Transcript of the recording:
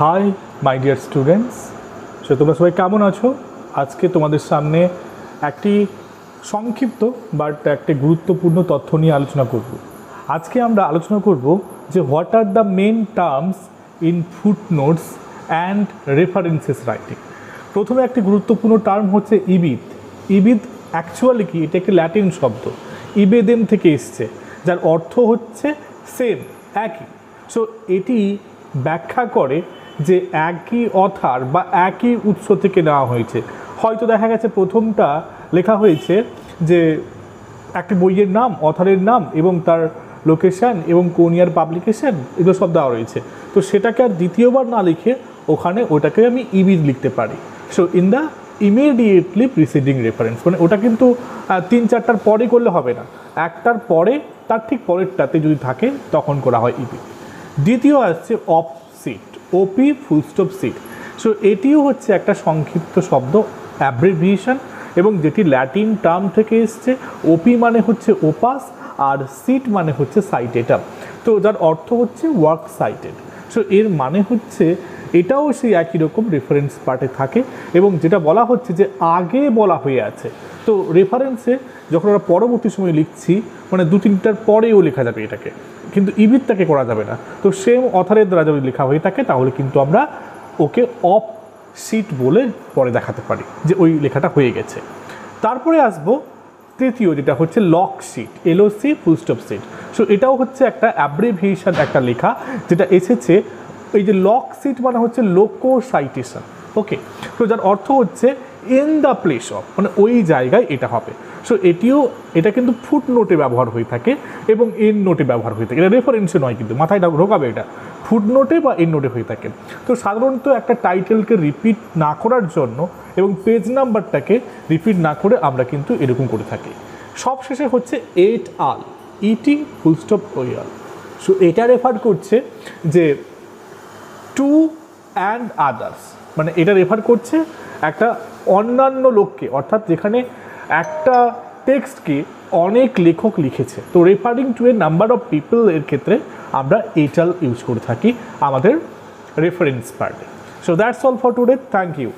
Hi my dear students, so তোমরা সবাই কেমন আছো? আজকে তোমাদের সামনে একটি সংক্ষিপ্ত বাট একটি গুরুত্বপূর্ণ তথ্য নিয়ে আলোচনা করব। আজকে আমরা আলোচনা করব যে what are the main terms in footnotes and references writing. প্রথমে একটি গুরুত্বপূর্ণ টার্ম হচ্ছে ইবিদ। ইবিদ অ্যাকচুয়ালি কি, এটা একটি ল্যাটিন শব্দ, ইবেদেন থেকে এসছে, যার অর্থ হচ্ছে সেম, একই। সো এটি ব্যাখ্যা করে যে একই অথার বা একই উৎস থেকে নেওয়া হয়েছে। হয়তো দেখা গেছে প্রথমটা লেখা হয়েছে যে একটি বইয়ের নাম, অথারের নাম এবং তার লোকেশান এবং কোন ইয়ার পাবলিকেশান, এগুলো সব দেওয়া রয়েছে। তো সেটাকে আর দ্বিতীয়বার না লিখে ওখানে ওটাকে আমি ইবিদ লিখতে পারি। So in the immediately preceding reference, মানে ওটা কিন্তু 3-4টার পরে করলে হবে না, একটার পরে তার ঠিক পরেরটাতে যদি থাকে তখন করা হয় ইবিদ। দ্বিতীয় আসছে op cit, OP full stop cit. So এটিও হচ্ছে একটা সংক্ষিপ্ত শব্দ, অ্যাব্রিভিয়েশন, এবং যেটি ল্যাটিন টার্ম থেকে এসছে। ওপি মানে হচ্ছে ওপাস আর সিট মানে হচ্ছে সাইটেটাম, তো যার অর্থ হচ্ছে ওয়ার্ক সাইটেড। সো এর মানে হচ্ছে এটাও সেই একই রকম রেফারেন্স পার্টে থাকে এবং যেটা বলা হচ্ছে যে আগে বলা হয়ে আছে। তো রেফারেন্সে যখন আমরা পরবর্তী সময় লিখছি, মানে 2-3টার পরেও লেখা যাবে এটাকে, কিন্তু ইবিদটাকে করা যাবে না। তো সেম অথারের দ্বারা যদি লেখা হয়ে থাকে তাহলে কিন্তু আমরা ওকে অফ সিট বলে পরে দেখাতে পারি যে ওই লেখাটা হয়ে গেছে। তারপরে আসবো তৃতীয়, যেটা হচ্ছে loc cit, LOC full stop cit. So এটাও হচ্ছে একটা অ্যাব্রিভিয়েশন, একটা লেখা যেটা এসেছে। এই যে লক সিট মানে হচ্ছে লোকো সাইটেশন, ওকে। তো যার অর্থ হচ্ছে ইন দ্য প্লেস অফ, মানে ওই জায়গায় এটা হবে। সো এটা কিন্তু ফুট নোটে ব্যবহার হয়ে থাকে এবং এন নোটে ব্যবহার হয়ে থাকে। এটা রেফারেন্সে নয়, কিন্তু মাথায় ঢোকাবে, এটা ফুট নোটে বা এন নোটে হয়ে থাকে। তো সাধারণত একটা টাইটেলকে রিপিট না করার জন্য এবং পেজ নাম্বারটাকে রিপিট না করে আমরা কিন্তু এরকম করে থাকি। সবশেষে হচ্ছে এট আল, ইটি ফুল স্টপ ওয়াল। সো এটা রেফার করছে যে টু অ্যান্ড আদার্স, মানে এটা রেফার করছে একটা অন্যান্য লোককে, অর্থাৎ যেখানে একটা টেক্সটকে অনেক লেখক লিখেছে। তো referring two A number of people এর ক্ষেত্রে আমরা এটাল ইউজ করে থাকি আমাদের রেফারেন্স পার্টে। So that's all for today, thank you.